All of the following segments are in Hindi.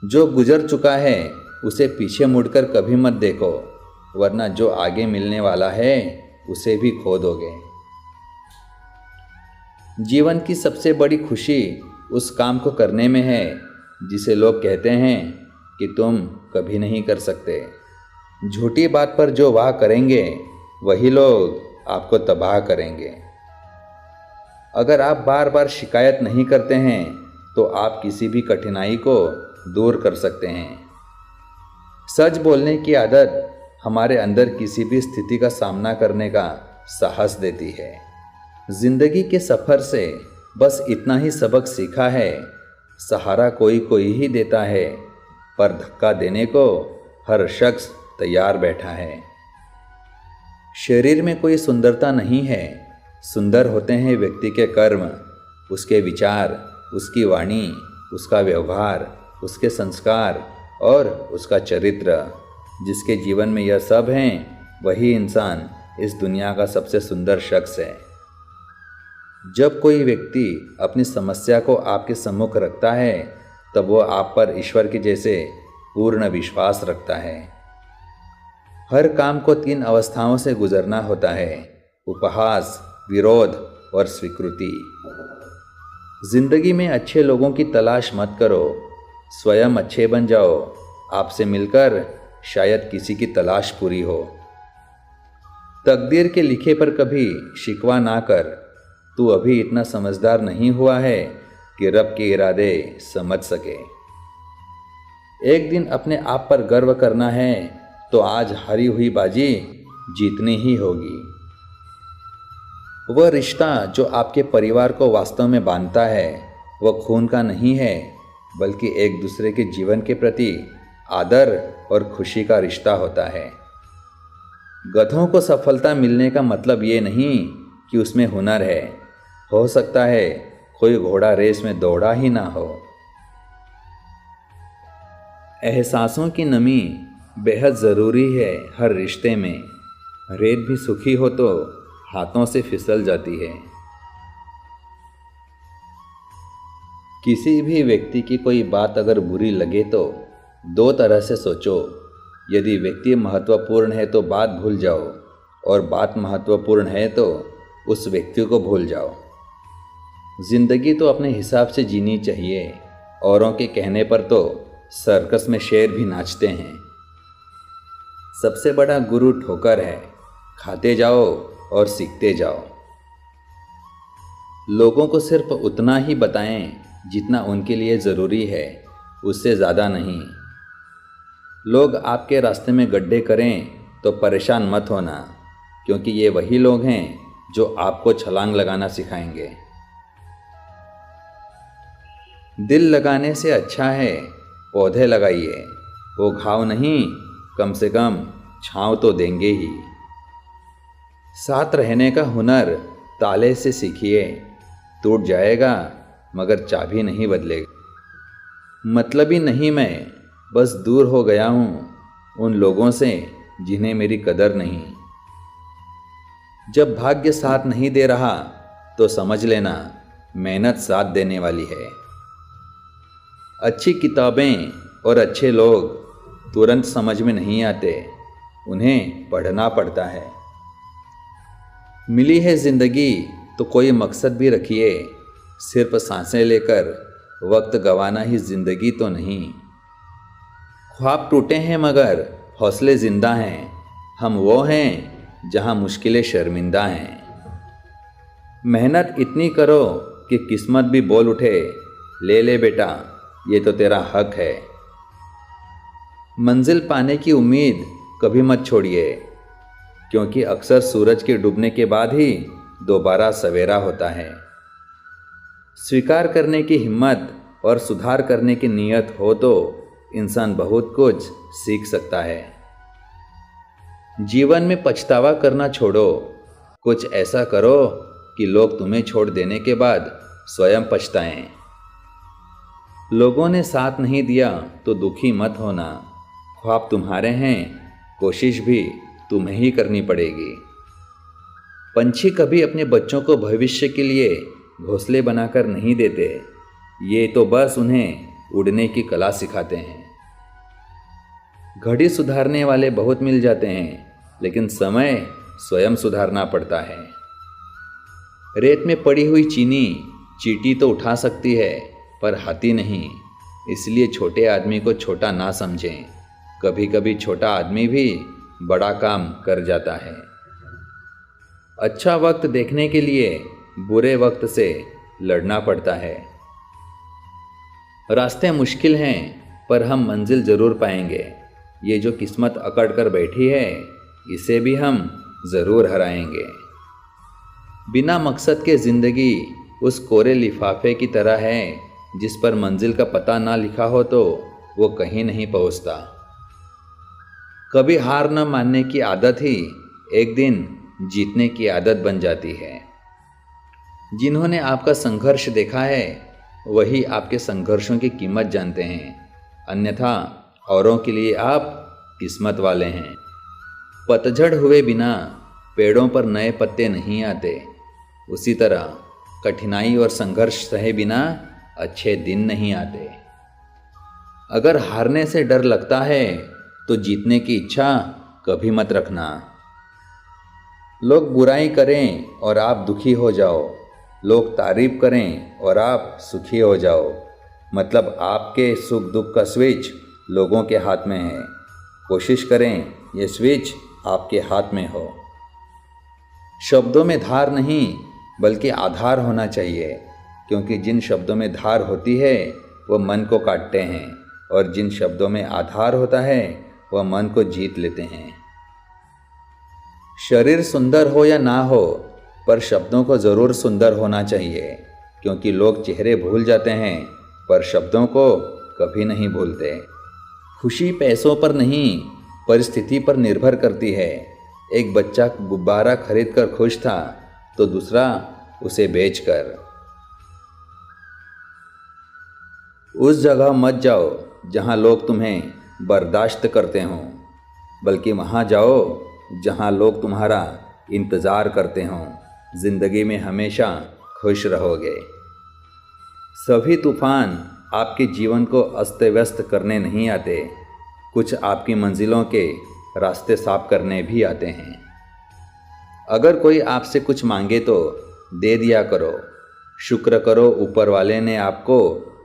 जो गुजर चुका है उसे पीछे मुड़कर कभी मत देखो, वरना जो आगे मिलने वाला है उसे भी खो दोगे। जीवन की सबसे बड़ी खुशी उस काम को करने में है जिसे लोग कहते हैं कि तुम कभी नहीं कर सकते। झूठी बात पर जो वाह करेंगे वही लोग आपको तबाह करेंगे। अगर आप बार बार शिकायत नहीं करते हैं तो आप किसी भी कठिनाई को दूर कर सकते हैं। सच बोलने की आदत हमारे अंदर किसी भी स्थिति का सामना करने का साहस देती है। जिंदगी के सफ़र से बस इतना ही सबक सीखा है, सहारा कोई कोई ही देता है, पर धक्का देने को हर शख्स तैयार बैठा है। शरीर में कोई सुंदरता नहीं है, सुंदर होते हैं व्यक्ति के कर्म, उसके विचार, उसकी वाणी, उसका व्यवहार, उसके संस्कार और उसका चरित्र। जिसके जीवन में यह सब हैं वही इंसान इस दुनिया का सबसे सुंदर शख्स है। जब कोई व्यक्ति अपनी समस्या को आपके सम्मुख रखता है तब वो आप पर ईश्वर के जैसे पूर्ण विश्वास रखता है। हर काम को 3 अवस्थाओं से गुजरना होता है: उपहास, विरोध और स्वीकृति। जिंदगी में अच्छे लोगों की तलाश मत करो, स्वयं अच्छे बन जाओ। आपसे मिलकर शायद किसी की तलाश पूरी हो। तकदीर के लिखे पर कभी शिकवा ना कर, तू अभी इतना समझदार नहीं हुआ है कि रब के इरादे समझ सके। एक दिन अपने आप पर गर्व करना है तो आज हारी हुई बाजी जीतनी ही होगी। वह रिश्ता जो आपके परिवार को वास्तव में बांधता है वह खून का नहीं है, बल्कि एक दूसरे के जीवन के प्रति आदर और खुशी का रिश्ता होता है। गधों को सफलता मिलने का मतलब ये नहीं कि उसमें हुनर है। हो सकता है कोई घोड़ा रेस में दौड़ा ही ना हो। एहसासों की नमी बेहद ज़रूरी है हर रिश्ते में। रेत भी सूखी हो तो हाथों से फिसल जाती है। किसी भी व्यक्ति की कोई बात अगर बुरी लगे तो 2 तरह से सोचो। यदि व्यक्ति महत्वपूर्ण है तो बात भूल जाओ, और बात महत्वपूर्ण है तो उस व्यक्ति को भूल जाओ। जिंदगी तो अपने हिसाब से जीनी चाहिए। औरों के कहने पर तो सर्कस में शेर भी नाचते हैं। सबसे बड़ा गुरु ठोकर है, खाते जाओ और सीखते जाओ। लोगों को सिर्फ उतना ही बताएं जितना उनके लिए ज़रूरी है, उससे ज़्यादा नहीं। लोग आपके रास्ते में गड्ढे करें तो परेशान मत होना, क्योंकि ये वही लोग हैं जो आपको छलांग लगाना सिखाएंगे। दिल लगाने से अच्छा है पौधे लगाइए, वो घाव नहीं कम से कम छांव तो देंगे ही। साथ रहने का हुनर ताले से सीखिए, टूट जाएगा मगर चाबी नहीं बदलेगा। मतलबी नहीं मैं, बस दूर हो गया हूँ उन लोगों से जिन्हें मेरी कदर नहीं। जब भाग्य साथ नहीं दे रहा तो समझ लेना मेहनत साथ देने वाली है। अच्छी किताबें और अच्छे लोग तुरंत समझ में नहीं आते, उन्हें पढ़ना पड़ता है। मिली है ज़िंदगी तो कोई मकसद भी रखिए, सिर्फ सांसें लेकर वक्त गंवाना ही ज़िंदगी तो नहीं। ख्वाब टूटे हैं मगर हौसले ज़िंदा हैं, हम वो हैं जहां मुश्किलें शर्मिंदा हैं। मेहनत इतनी करो कि किस्मत भी बोल उठे, ले ले बेटा ये तो तेरा हक है। मंजिल पाने की उम्मीद कभी मत छोड़िए, क्योंकि अक्सर सूरज के डूबने के बाद ही दोबारा सवेरा होता है। स्वीकार करने की हिम्मत और सुधार करने की नीयत हो तो इंसान बहुत कुछ सीख सकता है। जीवन में पछतावा करना छोड़ो, कुछ ऐसा करो कि लोग तुम्हें छोड़ देने के बाद स्वयं पछताएं। लोगों ने साथ नहीं दिया तो दुखी मत होना, ख्वाब तुम्हारे हैं, कोशिश भी तुम्हें ही करनी पड़ेगी। पंछी कभी अपने बच्चों को भविष्य के लिए घोंसले बनाकर नहीं देते, ये तो बस उन्हें उड़ने की कला सिखाते हैं। घड़ी सुधारने वाले बहुत मिल जाते हैं, लेकिन समय स्वयं सुधारना पड़ता है। रेत में पड़ी हुई चींटी तो उठा सकती है, पर हाथी नहीं। इसलिए छोटे आदमी को छोटा ना समझें। कभी कभी छोटा आदमी भी बड़ा काम कर जाता है। अच्छा वक्त देखने के लिए बुरे वक्त से लड़ना पड़ता है। रास्ते मुश्किल हैं, पर हम मंजिल जरूर पाएंगे। ये जो किस्मत अकड़ कर बैठी है, इसे भी हम ज़रूर हराएंगे। बिना मकसद के ज़िंदगी उस कोरे लिफाफे की तरह है, जिस पर मंजिल का पता ना लिखा हो तो वो कहीं नहीं पहुंचता। कभी हार न मानने की आदत ही एक दिन जीतने की आदत बन जाती है। जिन्होंने आपका संघर्ष देखा है, वही आपके संघर्षों की कीमत जानते हैं। अन्यथा औरों के लिए आप किस्मत वाले हैं। पतझड़ हुए बिना पेड़ों पर नए पत्ते नहीं आते। उसी तरह कठिनाई और संघर्ष सहे बिना अच्छे दिन नहीं आते। अगर हारने से डर लगता है तो जीतने की इच्छा कभी मत रखना। लोग बुराई करें और आप दुखी हो जाओ, लोग तारीफ करें और आप सुखी हो जाओ। मतलब आपके सुख दुख का स्विच लोगों के हाथ में है। कोशिश करें ये स्विच आपके हाथ में हो। शब्दों में धार नहीं, बल्कि आधार होना चाहिए, क्योंकि जिन शब्दों में धार होती है वह मन को काटते हैं, और जिन शब्दों में आधार होता है वह मन को जीत लेते हैं। शरीर सुंदर हो या ना हो, पर शब्दों को ज़रूर सुंदर होना चाहिए, क्योंकि लोग चेहरे भूल जाते हैं पर शब्दों को कभी नहीं भूलते। खुशी पैसों पर नहीं, परिस्थिति पर निर्भर करती है। एक बच्चा गुब्बारा खरीद कर खुश था, तो दूसरा उसे बेचकर। उस जगह मत जाओ जहां लोग तुम्हें बर्दाश्त करते हों, बल्कि वहां जाओ जहां लोग तुम्हारा इंतज़ार करते हों। ज़िंदगी में हमेशा खुश रहोगे। सभी तूफान आपके जीवन को अस्त व्यस्त करने नहीं आते, कुछ आपकी मंजिलों के रास्ते साफ करने भी आते हैं। अगर कोई आपसे कुछ मांगे तो दे दिया करो। शुक्र करो ऊपर वाले ने आपको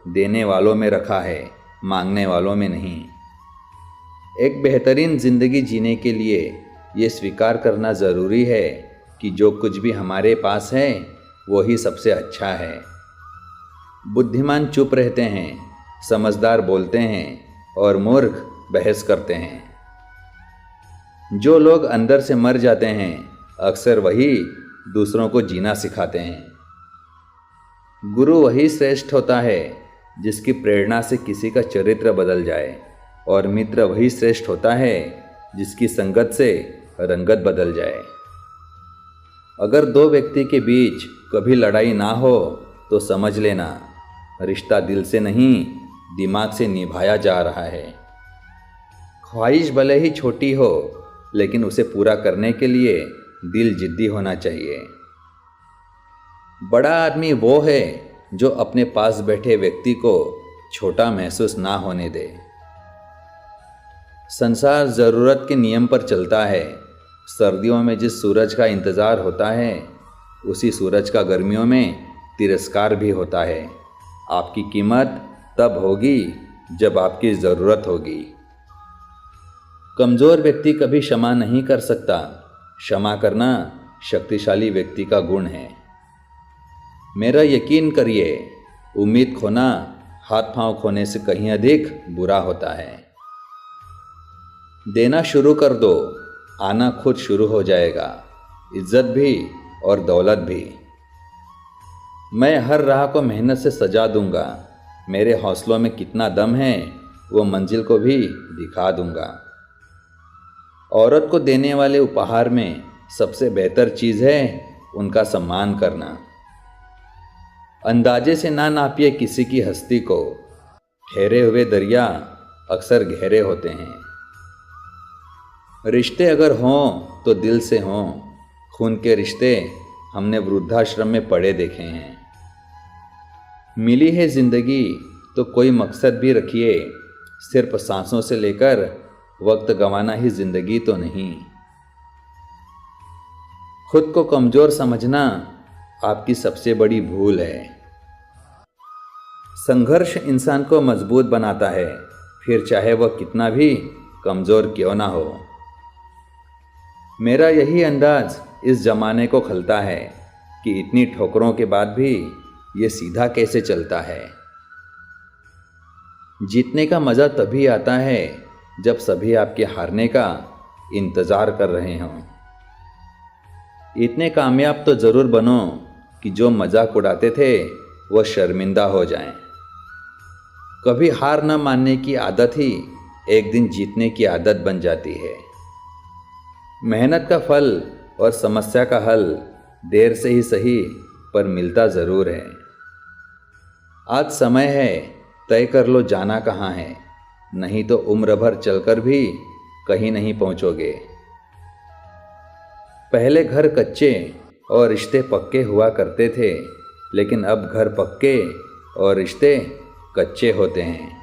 देने वालों में रखा है, मांगने वालों में नहीं। एक बेहतरीन ज़िंदगी जीने के लिए ये स्वीकार करना ज़रूरी है कि जो कुछ भी हमारे पास है वही सबसे अच्छा है। बुद्धिमान चुप रहते हैं, समझदार बोलते हैं और मूर्ख बहस करते हैं। जो लोग अंदर से मर जाते हैं, अक्सर वही दूसरों को जीना सिखाते हैं। गुरु वही श्रेष्ठ होता है जिसकी प्रेरणा से किसी का चरित्र बदल जाए, और मित्र वही श्रेष्ठ होता है जिसकी संगत से रंगत बदल जाए। अगर दो व्यक्ति के बीच कभी लड़ाई ना हो तो समझ लेना रिश्ता दिल से नहीं, दिमाग से निभाया जा रहा है। ख्वाहिश भले ही छोटी हो, लेकिन उसे पूरा करने के लिए दिल जिद्दी होना चाहिए। बड़ा आदमी वो है जो अपने पास बैठे व्यक्ति को छोटा महसूस ना होने दे। संसार ज़रूरत के नियम पर चलता है। सर्दियों में जिस सूरज का इंतज़ार होता है, उसी सूरज का गर्मियों में तिरस्कार भी होता है। आपकी कीमत तब होगी जब आपकी ज़रूरत होगी। कमज़ोर व्यक्ति कभी क्षमा नहीं कर सकता। क्षमा करना शक्तिशाली व्यक्ति का गुण है। मेरा यकीन करिए, उम्मीद खोना हाथ पांव खोने से कहीं अधिक बुरा होता है। देना शुरू कर दो, आना खुद शुरू हो जाएगा, इज्जत भी और दौलत भी। मैं हर राह को मेहनत से सजा दूंगा। मेरे हौसलों में कितना दम है वो मंजिल को भी दिखा दूंगा। औरत को देने वाले उपहार में सबसे बेहतर चीज़ है उनका सम्मान करना। अंदाजे से ना नापिए किसी की हस्ती को। ठहरे हुए दरिया अक्सर गहरे होते हैं। रिश्ते अगर हों तो दिल से हों। खून के रिश्ते हमने वृद्धाश्रम में पड़े देखे हैं। मिली है ज़िंदगी तो कोई मकसद भी रखिए, सिर्फ सांसों से लेकर वक्त गंवाना ही जिंदगी तो नहीं। खुद को कमज़ोर समझना आपकी सबसे बड़ी भूल है। संघर्ष इंसान को मजबूत बनाता है, फिर चाहे वह कितना भी कमज़ोर क्यों ना हो। मेरा यही अंदाज इस ज़माने को खलता है कि इतनी ठोकरों के बाद भी ये सीधा कैसे चलता है। जीतने का मज़ा तभी आता है जब सभी आपके हारने का इंतज़ार कर रहे हों। इतने कामयाब तो ज़रूर बनो कि जो मजाक उड़ाते थे वो शर्मिंदा हो जाएं। कभी हार न मानने की आदत ही एक दिन जीतने की आदत बन जाती है। मेहनत का फल और समस्या का हल देर से ही सही पर मिलता ज़रूर है। आज समय है, तय कर लो जाना कहाँ है, नहीं तो उम्र भर चलकर भी कहीं नहीं पहुँचोगे। पहले घर कच्चे और रिश्ते पक्के हुआ करते थे, लेकिन अब घर पक्के और रिश्ते कच्चे होते हैं।